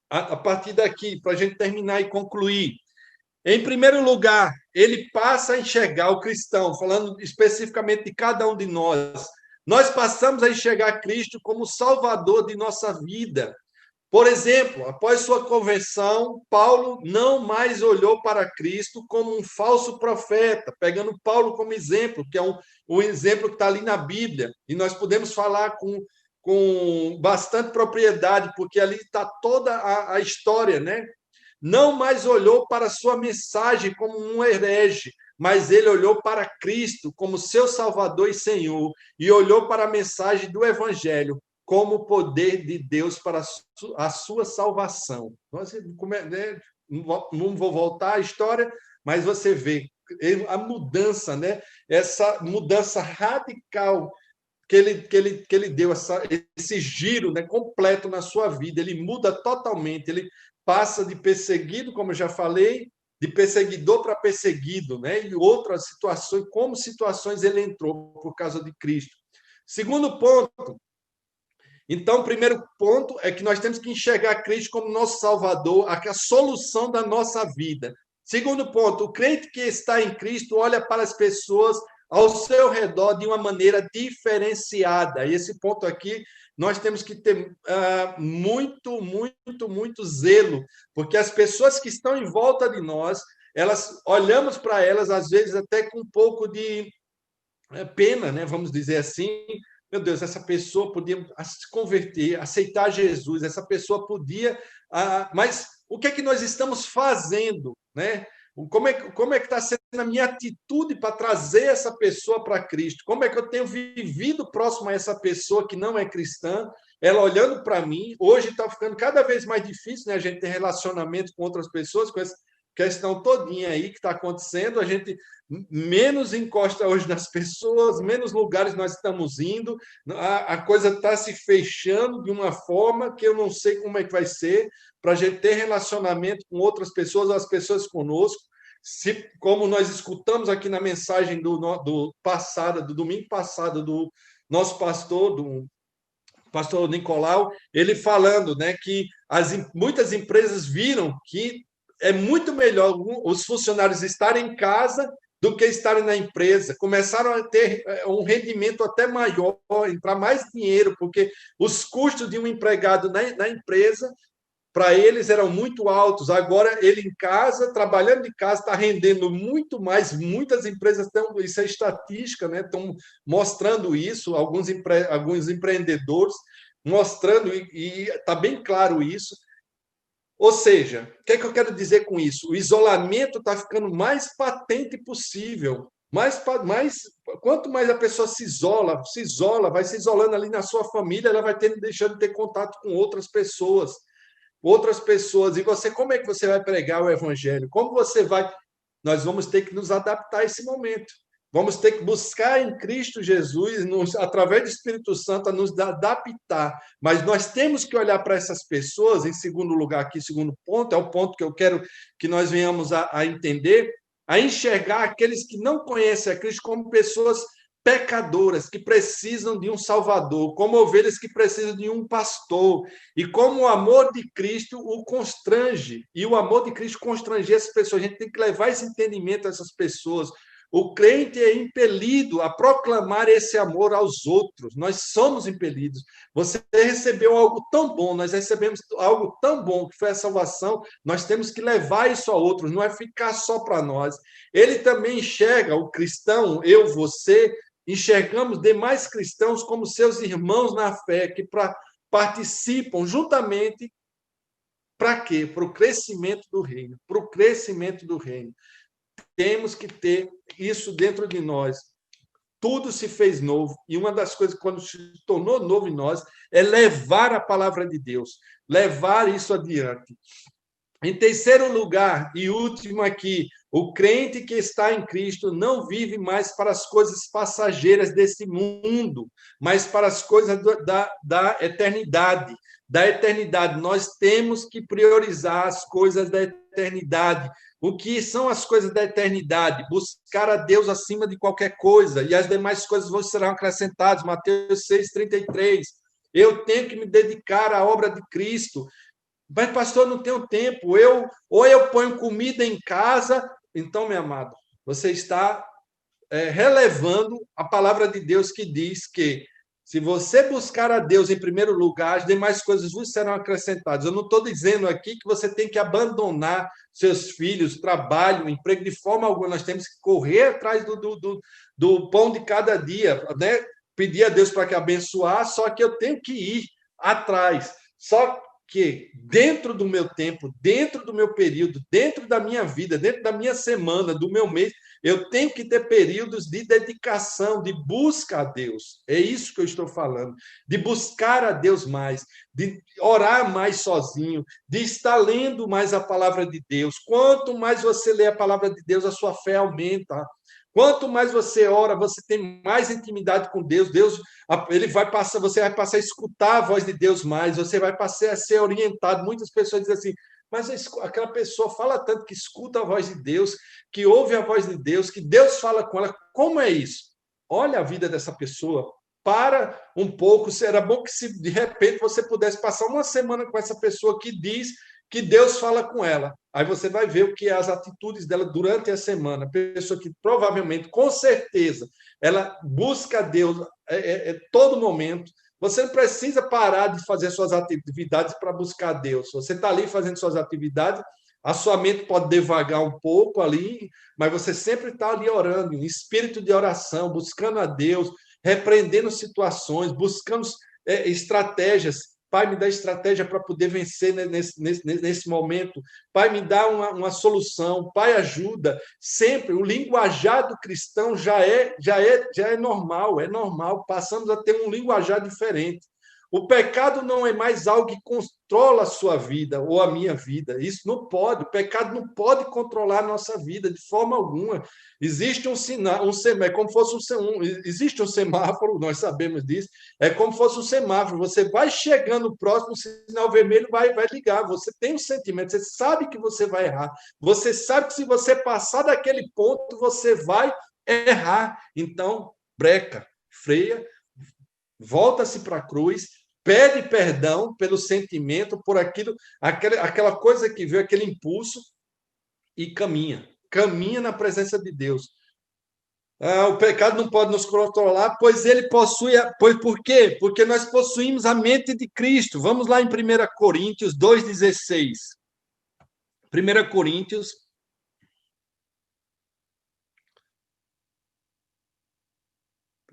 a partir daqui, para a gente terminar e concluir. Em primeiro lugar, ele passa a enxergar o cristão, falando especificamente de cada um de nós. Nós passamos a enxergar Cristo como Salvador de nossa vida. Por exemplo, após sua conversão, Paulo não mais olhou para Cristo como um falso profeta, pegando Paulo como exemplo, que é um exemplo que está ali na Bíblia, e nós podemos falar com bastante propriedade, porque ali está toda a história, né? Não mais olhou para sua mensagem como um herege, mas ele olhou para Cristo como seu Salvador e Senhor, e olhou para a mensagem do Evangelho como o poder de Deus para a sua salvação. Não vou voltar à história, mas você vê a mudança, né? Essa mudança radical que ele deu, esse giro, né, completo na sua vida. Ele muda totalmente, ele passa de perseguido, como eu já falei, de perseguidor para perseguido, né? E outras situações, como situações ele entrou por causa de Cristo. Segundo ponto, então, o primeiro ponto é que nós temos que enxergar Cristo como nosso Salvador, a solução da nossa vida. Segundo ponto, o crente que está em Cristo olha para as pessoas ao seu redor de uma maneira diferenciada. E esse ponto aqui, nós temos que ter muito zelo, porque as pessoas que estão em volta de nós, olhamos para elas, às vezes, até com um pouco de pena, né? Vamos dizer assim. Meu Deus, essa pessoa podia se converter, aceitar Jesus, essa pessoa podia. Mas o que é que nós estamos fazendo, né? Como é que está sendo a minha atitude para trazer essa pessoa para Cristo? Como é que eu tenho vivido próximo a essa pessoa que não é cristã? Ela olhando para mim, hoje está ficando cada vez mais difícil, né? A gente ter relacionamento com outras pessoas, com essa questão todinha aí que está acontecendo. A gente menos encosta hoje nas pessoas, menos lugares nós estamos indo, a coisa está se fechando de uma forma que eu não sei como é que vai ser para a gente ter relacionamento com outras pessoas, as pessoas conosco. Se, como nós escutamos aqui na mensagem do domingo passado, do nosso pastor, do pastor Nicolau, ele falando, né, que muitas empresas viram que é muito melhor os funcionários estarem em casa do que estarem na empresa. Começaram a ter um rendimento até maior, entrar mais dinheiro, porque os custos de um empregado na empresa para eles eram muito altos. Agora, ele em casa, trabalhando de casa, está rendendo muito mais. Muitas empresas estão, isso é estatística, né? Estão mostrando isso, alguns empreendedores mostrando, e está bem claro isso. Ou seja, o que é que eu quero dizer com isso? O isolamento está ficando mais patente possível. Quanto mais a pessoa se isola, vai se isolando ali na sua família, ela vai deixando de ter contato com outras pessoas. E você, como é que você vai pregar o evangelho? Como você vai? Nós vamos ter que nos adaptar a esse momento. Vamos ter que buscar em Cristo Jesus, através do Espírito Santo, a nos adaptar. Mas nós temos que olhar para essas pessoas, em segundo lugar aqui, segundo ponto, é o ponto que eu quero que nós venhamos a entender, a enxergar aqueles que não conhecem a Cristo como pessoas pecadoras, que precisam de um Salvador, como ovelhas que precisam de um pastor, e como o amor de Cristo o constrange, e o amor de Cristo constrange essas pessoas. A gente tem que levar esse entendimento a essas pessoas. O crente é impelido a proclamar esse amor aos outros. Nós somos impelidos. Você recebeu algo tão bom, nós recebemos algo tão bom, que foi a salvação. Nós temos que levar isso a outros, não é ficar só para nós. Ele também enxerga o cristão, eu, você, enxergamos demais cristãos como seus irmãos na fé, que participam juntamente para quê? Para o crescimento do reino. Para o crescimento do reino. Temos que ter isso dentro de nós. Tudo se fez novo, e uma das coisas, quando se tornou novo em nós, é levar a palavra de Deus, levar isso adiante. Em terceiro lugar, e último aqui, o crente que está em Cristo não vive mais para as coisas passageiras desse mundo, mas para as coisas da eternidade. Da eternidade. Nós temos que priorizar as coisas da eternidade. O que são as coisas da eternidade? Buscar a Deus acima de qualquer coisa, e as demais coisas serão acrescentadas. Mateus 6,33. Eu tenho que me dedicar à obra de Cristo. Mas, pastor, não tenho tempo. Ou eu ponho comida em casa. Então, meu amado, você está relevando a palavra de Deus, que diz que se você buscar a Deus em primeiro lugar, as demais coisas vos serão acrescentadas. Eu não estou dizendo aqui que você tem que abandonar seus filhos, trabalho, emprego, de forma alguma. Nós temos que correr atrás do pão de cada dia, né? Pedir a Deus para que abençoar, só que eu tenho que ir atrás. Só que dentro do meu tempo, dentro do meu período, dentro da minha vida, dentro da minha semana, do meu mês, eu tenho que ter períodos de dedicação, de busca a Deus. É isso que eu estou falando. De buscar a Deus mais, de orar mais sozinho, de estar lendo mais a palavra de Deus. Quanto mais você lê a palavra de Deus, a sua fé aumenta. Quanto mais você ora, você tem mais intimidade com Deus. Você vai passar a escutar a voz de Deus mais, você vai passar a ser orientado. Muitas pessoas dizem assim, mas aquela pessoa fala tanto que escuta a voz de Deus, que ouve a voz de Deus, que Deus fala com ela. Como é isso? Olha a vida dessa pessoa. Para um pouco. Era bom que, se de repente você pudesse passar uma semana com essa pessoa que diz que Deus fala com ela. Aí você vai ver o que é as atitudes dela durante a semana. Pessoa que provavelmente, com certeza, ela busca Deus todo momento. Você não precisa parar de fazer suas atividades para buscar Deus. Você está ali fazendo suas atividades, a sua mente pode devagar um pouco ali, mas você sempre está ali orando, em espírito de oração, buscando a Deus, repreendendo situações, buscando estratégias. Pai, me dá estratégia para poder vencer nesse momento. Pai, me dá uma solução. Pai, ajuda. Sempre o linguajar do cristão já é normal, é normal. Passamos a ter um linguajar diferente. O pecado não é mais algo que controla a sua vida ou a minha vida. Isso não pode. O pecado não pode controlar a nossa vida de forma alguma. Existe um sinal, é como fosse existe um semáforo, nós sabemos disso. É como fosse um semáforo. Você vai chegando próximo, o sinal vermelho vai ligar. Você tem um sentimento, você sabe que você vai errar. Você sabe que se você passar daquele ponto, você vai errar. Então, breca, freia, volta-se para a cruz, pede perdão pelo sentimento, por aquela coisa que veio, aquele impulso, e caminha na presença de Deus. O pecado não pode nos controlar, pois ele possui. Pois por quê? Porque nós possuímos a mente de Cristo. Vamos lá em 1 Coríntios 2,16. 1 Coríntios.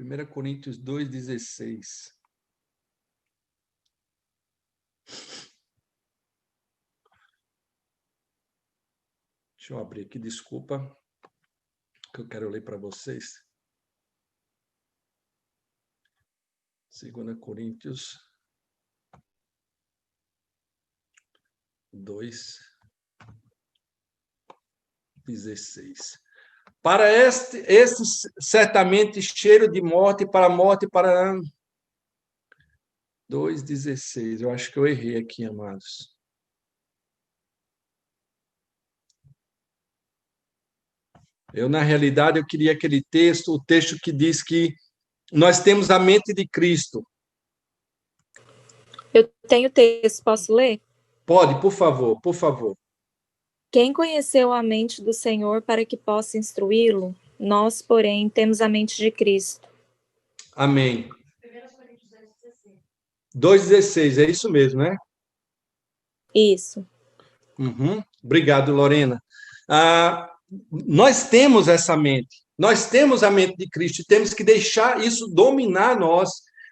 1 Coríntios 2,16. Deixa eu abrir aqui, desculpa, que eu quero ler para vocês. 2 Coríntios 2,16. Para este certamente cheiro de morte, para a morte, para 2,16. Eu acho que eu errei aqui, amados. Na realidade, eu queria aquele texto, o texto que diz que nós temos a mente de Cristo. Eu tenho texto, posso ler? Pode, por favor, por favor. Quem conheceu a mente do Senhor para que possa instruí-lo? Nós, porém, temos a mente de Cristo. Amém. 2,16, é isso mesmo, né? Isso. Obrigado, Lorena. Nós temos essa mente. Nós temos a mente de Cristo e temos que deixar isso dominar nós.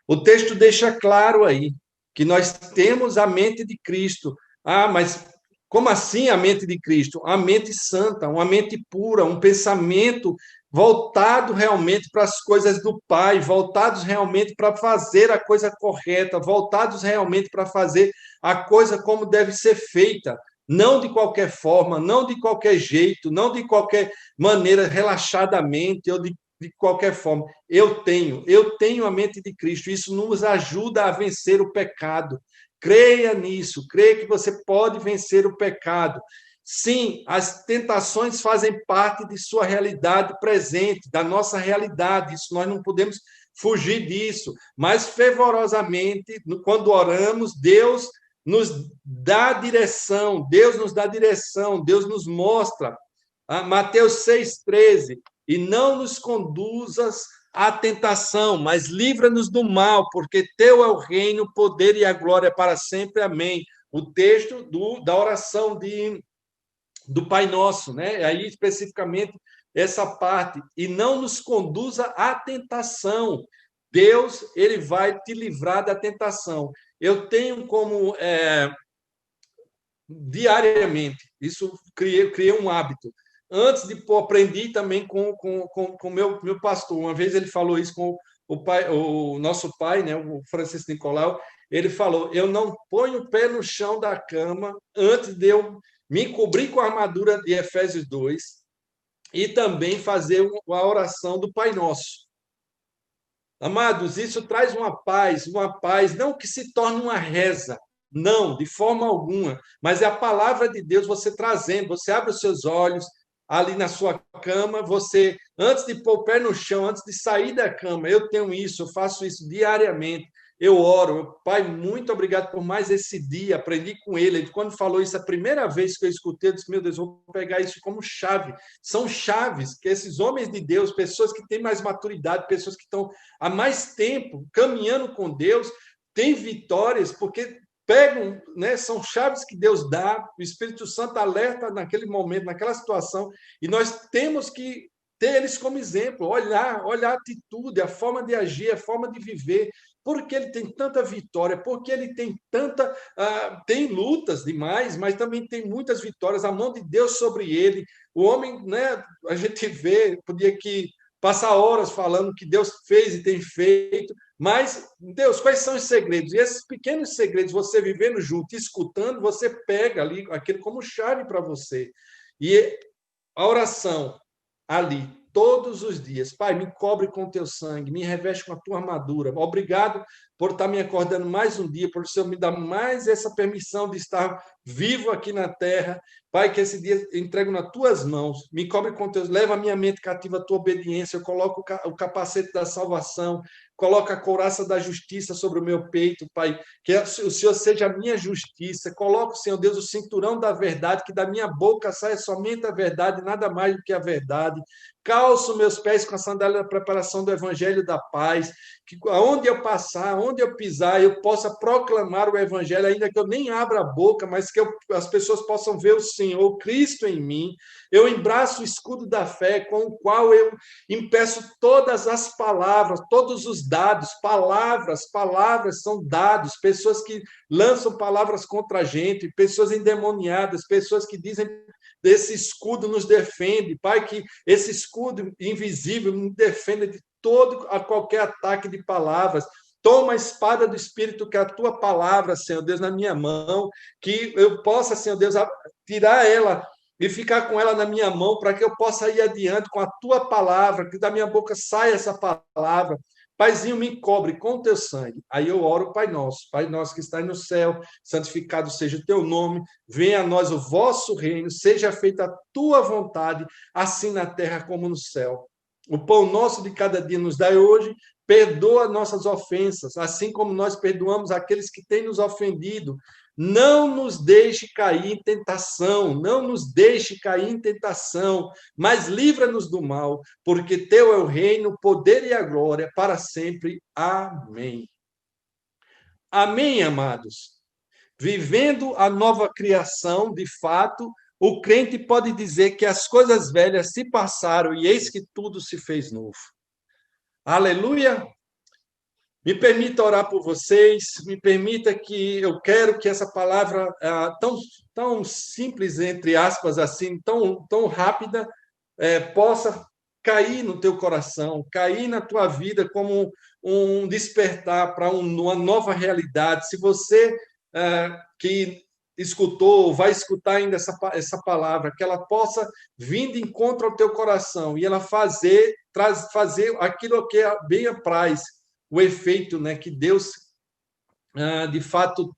O texto deixa claro aí que nós temos a mente de Cristo. Mas como assim a mente de Cristo? A mente santa, uma mente pura, um pensamento voltado realmente para as coisas do Pai, voltados realmente para fazer a coisa correta, voltados realmente para fazer a coisa como deve ser feita. Não de qualquer forma, não de qualquer jeito, não de qualquer maneira, relaxadamente, ou de qualquer forma. Eu tenho a mente de Cristo. Isso nos ajuda a vencer o pecado. Creia nisso, creia que você pode vencer o pecado. Sim, as tentações fazem parte de sua realidade presente, da nossa realidade. Isso nós não podemos fugir disso. Mas fervorosamente, quando oramos, Deus nos dá direção, Deus nos mostra. Mateus 6,13, e não nos conduzas à tentação, mas livra-nos do mal, porque teu é o reino, o poder e a glória para sempre. Amém. O texto da oração do Pai Nosso, né? Aí especificamente essa parte, e não nos conduza à tentação. Deus, ele vai te livrar da tentação. Eu tenho como diariamente, isso criei um hábito. Antes de aprendi também com o meu pastor. Uma vez ele falou isso com o nosso pai, né, o Francisco Nicolau. Ele falou: eu não ponho o pé no chão da cama antes de eu me cobrir com a armadura de Efésios 2 e também fazer a oração do Pai Nosso. Amados, isso traz uma paz, não que se torne uma reza, não, de forma alguma, mas é a palavra de Deus você trazendo, você abre os seus olhos ali na sua cama, você, antes de pôr o pé no chão, antes de sair da cama, eu tenho isso, eu faço isso diariamente, eu oro. Pai, muito obrigado por mais esse dia, aprendi com ele. Quando falou isso a primeira vez que eu escutei, eu disse: meu Deus, vou pegar isso como chave. São chaves que esses homens de Deus, pessoas que têm mais maturidade, pessoas que estão há mais tempo caminhando com Deus, têm vitórias, porque pegam, né, são chaves que Deus dá, o Espírito Santo alerta naquele momento, naquela situação, e nós temos que ter eles como exemplo, olhar a atitude, a forma de agir, a forma de viver. Por que ele tem tanta vitória? Porque ele tem tanta... tem lutas demais, mas também tem muitas vitórias, a mão de Deus sobre ele. O homem, né, a gente vê, podia que passar horas falando que Deus fez e tem feito, mas, Deus, quais são os segredos? E esses pequenos segredos, você vivendo junto, escutando, você pega ali aquilo como chave para você. E a oração ali, todos os dias. Pai, me cobre com teu sangue, me reveste com a tua armadura. Obrigado por estar me acordando mais um dia, por o Senhor me dar mais essa permissão de estar vivo aqui na terra. Pai, que esse dia eu entrego nas tuas mãos, me cobre com teus, leva a minha mente cativa à tua obediência, eu coloco o capacete da salvação, coloca a couraça da justiça sobre o meu peito, Pai, que o Senhor seja a minha justiça, coloca, Senhor Deus, o cinturão da verdade, que da minha boca saia somente a verdade, nada mais do que a verdade. Calço meus pés com a sandália da preparação do evangelho da paz, que aonde eu passar, onde eu pisar, eu possa proclamar o evangelho, ainda que eu nem abra a boca, mas que as pessoas possam ver o Senhor, Cristo em mim. Eu embraço o escudo da fé, com o qual eu impeço todas as palavras, todos os dados, palavras são dados, pessoas que lançam palavras contra a gente, pessoas endemoniadas, pessoas que dizem desse escudo nos defende, Pai, que esse escudo invisível me defenda de qualquer ataque de palavras. Toma a espada do Espírito, que é a tua palavra, Senhor Deus, na minha mão, que eu possa, Senhor Deus, tirar ela e ficar com ela na minha mão, para que eu possa ir adiante com a tua palavra, que da minha boca saia essa palavra. Paizinho, me cobre com o teu sangue. Aí eu oro, Pai nosso que está no céu, santificado seja o teu nome, venha a nós o vosso reino, seja feita a tua vontade, assim na terra como no céu. O pão nosso de cada dia nos dai hoje, perdoa nossas ofensas, assim como nós perdoamos aqueles que têm nos ofendido. Não nos deixe cair em tentação, não nos deixe cair em tentação, mas livra-nos do mal, porque teu é o reino, o poder e a glória para sempre. Amém. Amém, amados. Vivendo a nova criação, de fato, o crente pode dizer que as coisas velhas se passaram e eis que tudo se fez novo. Aleluia! Me permita orar por vocês, me permita que eu quero que essa palavra tão simples, entre aspas, assim, tão rápida, possa cair no teu coração, cair na tua vida como um despertar para uma nova realidade. Se você que escutou, vai escutar ainda essa palavra, que ela possa vir de encontro ao teu coração e ela fazer aquilo que bem apraz, o efeito, né, que Deus, de fato,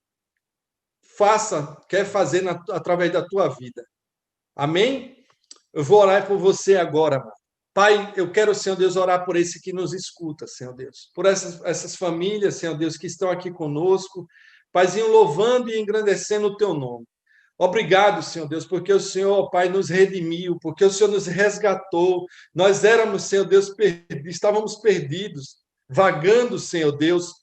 quer fazer através da tua vida. Amém? Eu vou orar por você agora, Pai. Eu quero, Senhor Deus, orar por esse que nos escuta, Senhor Deus, por essas famílias, Senhor Deus, que estão aqui conosco, Paizinho, louvando e engrandecendo o teu nome. Obrigado, Senhor Deus, porque o Senhor, Pai, nos redimiu, porque o Senhor nos resgatou. Nós éramos, Senhor Deus, estávamos perdidos, vagando, Senhor Deus,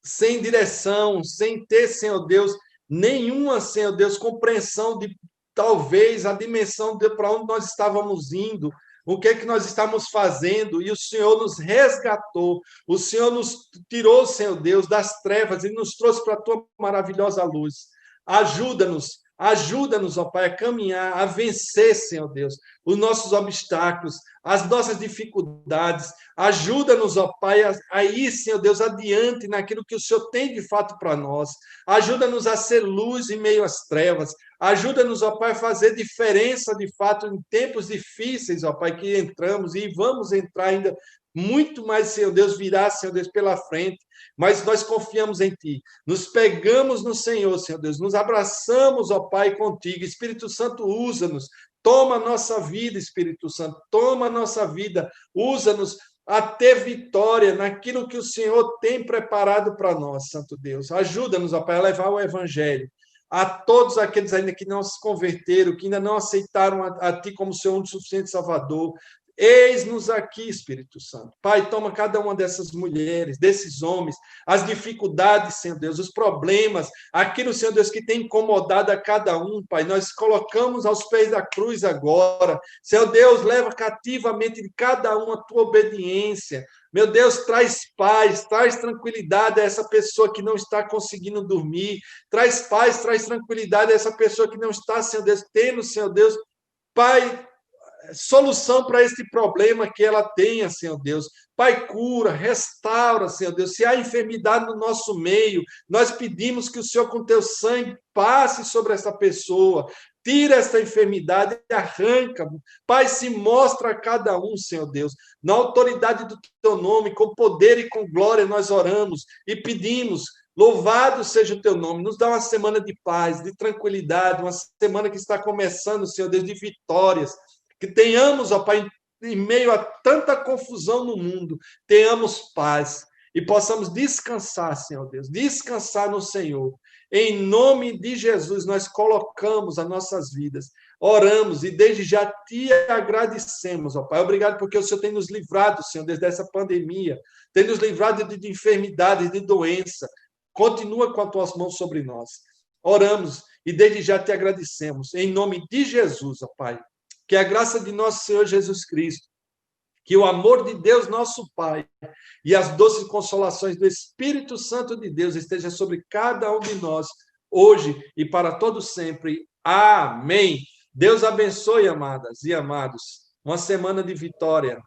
sem direção, sem ter, Senhor Deus, nenhuma, Senhor Deus, compreensão de talvez a dimensão de para onde nós estávamos indo, o que é que nós estamos fazendo, e o Senhor nos resgatou, o Senhor nos tirou, Senhor Deus, das trevas e nos trouxe para a tua maravilhosa luz. Ajuda-nos, ó Pai, a caminhar, a vencer, Senhor Deus, os nossos obstáculos, as nossas dificuldades. Ajuda-nos, ó Pai, a ir, Senhor Deus, adiante naquilo que o Senhor tem de fato para nós. Ajuda-nos a ser luz em meio às trevas. Ajuda-nos, ó Pai, a fazer diferença de fato em tempos difíceis, ó Pai, que entramos e vamos entrar ainda muito mais, Senhor Deus, virá, Senhor Deus, pela frente, mas nós confiamos em Ti, nos pegamos no Senhor, Senhor Deus, nos abraçamos, ó Pai, contigo. Espírito Santo, usa-nos, toma a nossa vida, Espírito Santo, toma a nossa vida, usa-nos a ter vitória naquilo que o Senhor tem preparado para nós, Santo Deus. Ajuda-nos, ó Pai, a levar o Evangelho a todos aqueles ainda que não se converteram, que ainda não aceitaram a Ti como seu único suficiente Salvador. Eis-nos aqui, Espírito Santo. Pai, toma cada uma dessas mulheres, desses homens, as dificuldades, Senhor Deus, os problemas, aquilo, Senhor Deus, que tem incomodado a cada um, Pai. Nós colocamos aos pés da cruz agora. Senhor Deus, leva cativamente de cada um a tua obediência. Meu Deus, traz paz, traz tranquilidade a essa pessoa que não está conseguindo dormir. Traz paz, traz tranquilidade a essa pessoa que não está, Senhor Deus, tendo, Senhor Deus, Pai, solução para este problema que ela tenha, Senhor Deus. Pai, cura, restaura, Senhor Deus. Se há enfermidade no nosso meio, nós pedimos que o Senhor, com teu sangue, passe sobre essa pessoa. Tira esta enfermidade e arranca. Pai, se mostra a cada um, Senhor Deus. Na autoridade do teu nome, com poder e com glória, nós oramos e pedimos. Louvado seja o teu nome. Nos dá uma semana de paz, de tranquilidade, uma semana que está começando, Senhor Deus, de vitórias. Que tenhamos, ó Pai, em meio a tanta confusão no mundo, tenhamos paz e possamos descansar, Senhor Deus, descansar no Senhor. Em nome de Jesus, nós colocamos as nossas vidas, oramos e desde já te agradecemos, ó Pai. Obrigado porque o Senhor tem nos livrado, Senhor, desde essa pandemia, tem nos livrado de enfermidades, de doença. Continua com as tuas mãos sobre nós. Oramos e desde já te agradecemos. Em nome de Jesus, ó Pai. Que a graça de nosso Senhor Jesus Cristo, que o amor de Deus, nosso Pai, e as doces consolações do Espírito Santo de Deus esteja sobre cada um de nós, hoje e para todo sempre. Amém. Deus abençoe, amadas e amados. Uma semana de vitória.